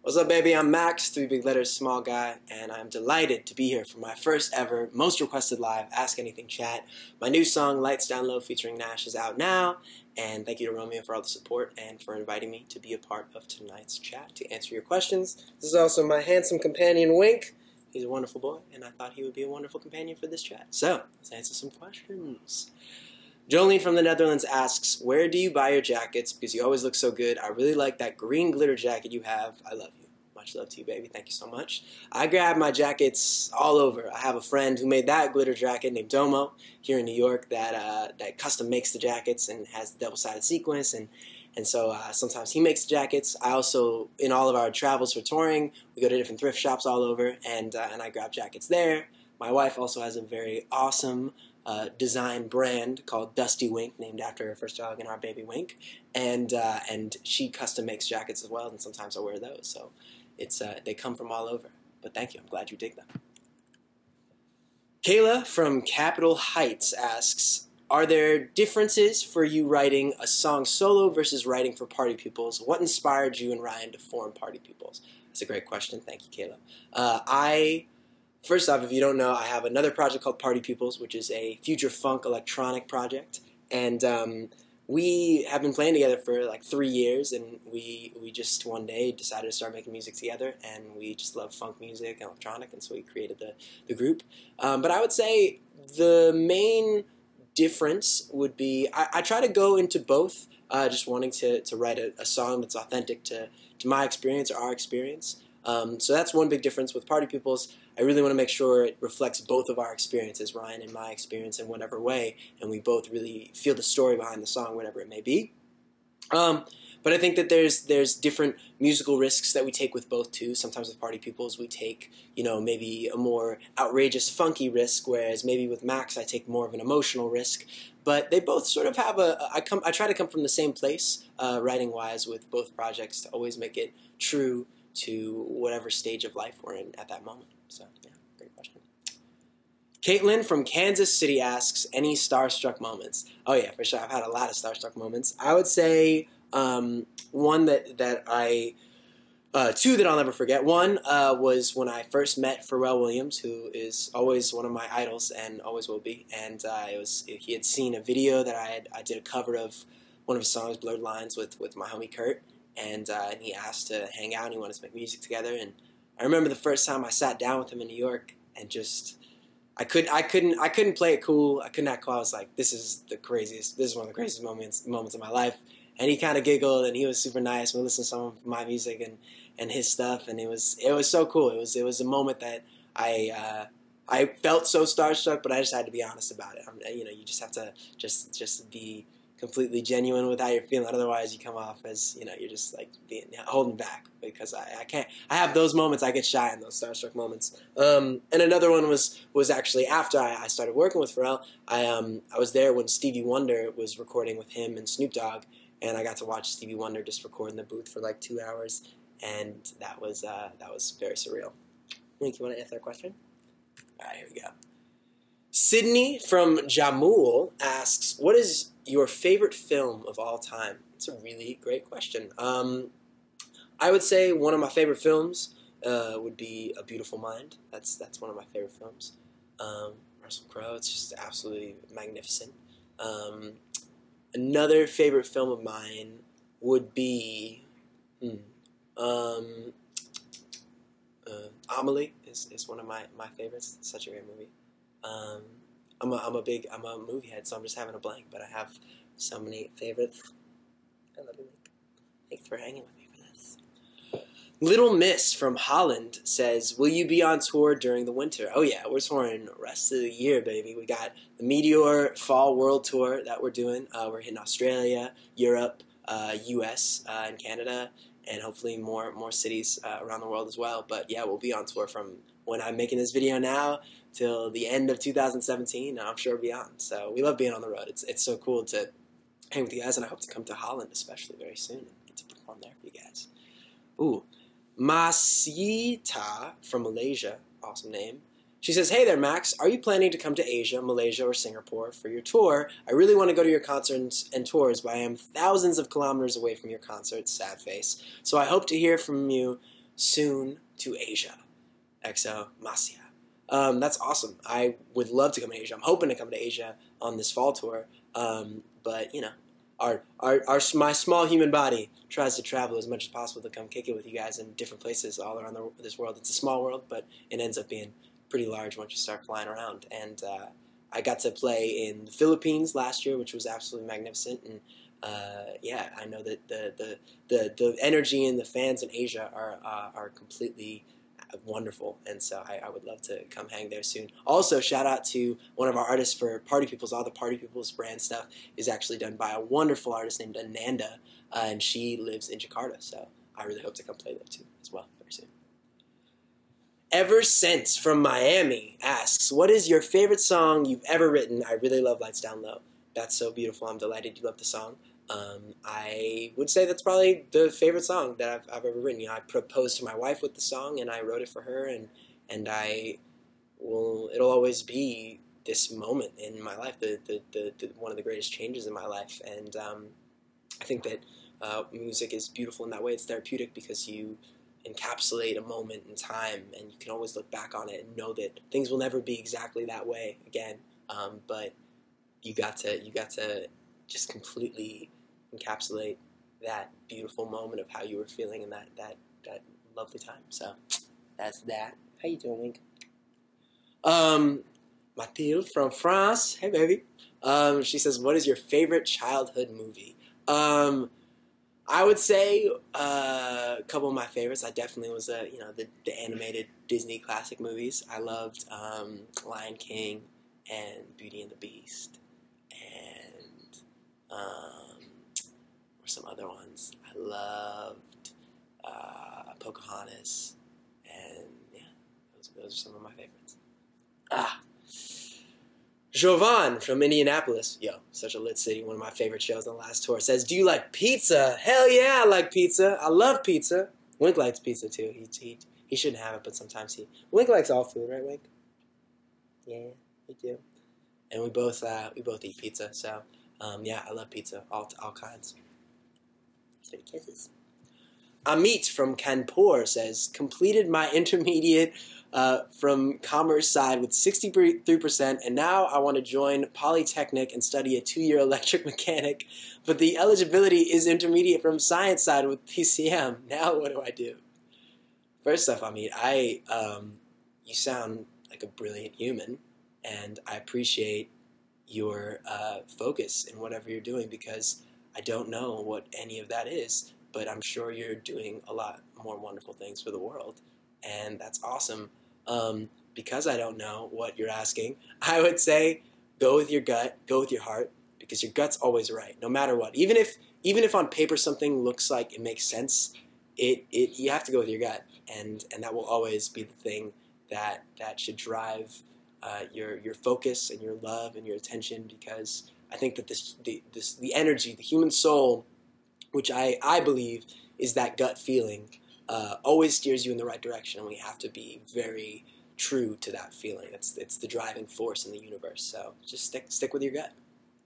What's up, baby? I'm Max, 3 big letters, small guy, and I'm delighted to be here for my first ever, most requested live Ask Anything Chat. My new song, Lights Down Low, featuring Nash, is out now, and thank you to Romeo for all the support and for inviting me to be a part of tonight's chat to answer your questions. This is also my handsome companion, Wink. He's a wonderful boy, and I thought he would be a wonderful companion for this chat. So, let's answer some questions. Jolene from the Netherlands asks, where do you buy your jackets? Because you always look so good. I really like that green glitter jacket you have. I love you. Much love to you, baby. Thank you so much. I grab my jackets all over. I have a friend who made that glitter jacket named Domo here in New York that custom makes the jackets and has the double-sided sequence. And so sometimes he makes the jackets. I also, in all of our travels for touring, we go to different thrift shops all over, and I grab jackets there. My wife also has a very awesome design brand called Dusty Wink, named after her first dog and our baby Wink, and she custom makes jackets as well, and sometimes I wear those. So it's they come from all over. But thank you, I'm glad you dig them. Kayla from Capitol Heights asks, are there differences for you writing a song solo versus writing for Party Peoples? What inspired you and Ryan to form Party Peoples? That's a great question. Thank you, Kayla. First off, if you don't know, I have another project called Party Peoples, which is a future funk electronic project, and we have been playing together for like 3 years, and we just one day decided to start making music together, and we just love funk music and electronic, and so we created the group. But I would say the main difference would be I try to go into both, just wanting to write a song that's authentic to my experience or our experience. So that's one big difference with Party Peoples. I really want to make sure it reflects both of our experiences, Ryan and my experience, in whatever way, and we both really feel the story behind the song, whatever it may be. But I think that there's different musical risks that we take with both too. Sometimes with Party Peoples we take, maybe a more outrageous, funky risk, whereas maybe with Max I take more of an emotional risk. But they both sort of have I try to come from the same place, writing-wise, with both projects, to always make it true to whatever stage of life we're in at that moment. So, yeah, great question. Caitlin from Kansas City asks, any Starstruck moments? Oh, yeah, for sure. I've had a lot of Starstruck moments. I would say one that I... two that I'll never forget. One was when I first met Pharrell Williams, who is always one of my idols and always will be. And he had seen a video that I did a cover of one of his songs, Blurred Lines, with my homie Kurt. And he asked to hang out, and he wanted to make music together. And I remember the first time I sat down with him in New York, and just I couldn't play it cool. I couldn't act cool. I was like, this is one of the craziest moments of my life. And he kind of giggled, and he was super nice. We listened to some of my music and his stuff, and it was so cool. It was a moment that I felt so starstruck, but I just had to be honest about it. You just have to just be completely genuine with how you're feeling. Otherwise, you come off as you're just like holding back. Because I can't. I have those moments. I get shy in those starstruck moments. And another one was actually after I started working with Pharrell. I was there when Stevie Wonder was recording with him and Snoop Dogg, and I got to watch Stevie Wonder just record in the booth for like 2 hours, and that was very surreal. Link, you want to answer that question? All right, here we go. Sydney from Jamul asks, what is your favorite film of all time? It's a really great question. I would say one of my favorite films would be A Beautiful Mind. That's one of my favorite films. Russell Crowe, it's just absolutely magnificent. Another favorite film of mine would be Amelie is one of my favorites. It's such a great movie. I'm a movie head, so I'm just having a blank, but I have so many favorites. I love you. Thanks for hanging with me for this. Little Miss from Holland says, will you be on tour during the winter? Oh yeah, we're touring the rest of the year, baby. We got the Meteor Fall World Tour that we're doing. We're hitting Australia, Europe, US, and Canada, and hopefully more cities around the world as well. But yeah, we'll be on tour from when I'm making this video now till the end of 2017, and I'm sure beyond. So we love being on the road. It's so cool to hang with you guys, and I hope to come to Holland especially very soon and get to perform there for you guys. Ooh, Masita from Malaysia, awesome name. She says, hey there, Max. Are you planning to come to Asia, Malaysia, or Singapore for your tour? I really want to go to your concerts and tours, but I am thousands of kilometers away from your concerts, sad face. So I hope to hear from you soon to Asia. XO Masia. That's awesome. I would love to come to Asia. I'm hoping to come to Asia on this fall tour. But you know, my small human body tries to travel as much as possible to come kick it with you guys in different places all around this world. It's a small world, but it ends up being pretty large once you start flying around. And I got to play in the Philippines last year, which was absolutely magnificent. And yeah, I know that the energy and the fans in Asia are completely wonderful, and so I would love to come hang there soon. Also, shout out to one of our artists for Party Peoples. All the Party Peoples brand stuff is actually done by a wonderful artist named Ananda, and she lives in Jakarta, so I really hope to come play there too as well very soon. Ever Since from Miami asks, what is your favorite song you've ever written? I really love Lights Down Low. That's so beautiful. I'm delighted you love the song. I would say that's probably the favorite song that I've ever written. You know, I proposed to my wife with the song, and I wrote it for her, and it'll always be this moment in my life, the one of the greatest changes in my life. And I think that music is beautiful in that way. It's therapeutic because you encapsulate a moment in time, and you can always look back on it and know that things will never be exactly that way again. But you got to just completely encapsulate that beautiful moment of how you were feeling in that lovely time. So that's that. How you doing, Wink? Mathilde from France. Hey, baby. She says, what is your favorite childhood movie? I would say a couple of my favorites. I definitely was the animated Disney classic movies. I loved Lion King and Beauty and the Beast, and or some other ones. I loved Pocahontas, and yeah, those are some of my favorites. Jovan from Indianapolis, such a lit city, one of my favorite shows on the last tour, says, do you like pizza? Hell yeah, I like pizza. I love pizza. Wink likes pizza too. He shouldn't have it, but sometimes Wink likes all food, right, Wink? Yeah, we do. And we both eat pizza, so yeah, I love pizza, all kinds. Sweet kisses. Amit from Kanpur says, completed my intermediate from commerce side with 63%, and now I want to join Polytechnic and study a 2-year electric mechanic, but the eligibility is intermediate from science side with PCM. Now what do I do? First off, Amit, you sound like a brilliant human, and I appreciate your focus in whatever you're doing, because I don't know what any of that is, but I'm sure you're doing a lot more wonderful things for the world, and that's awesome. Because I don't know what you're asking, I would say go with your gut, go with your heart, because your gut's always right, no matter what. Even if on paper something looks like it makes sense, you have to go with your gut, and that will always be the thing that should drive your focus and your love and your attention, because I think that the energy, the human soul, which I believe is that gut feeling, always steers you in the right direction, and we have to be very true to that feeling. It's the driving force in the universe. So just stick with your gut.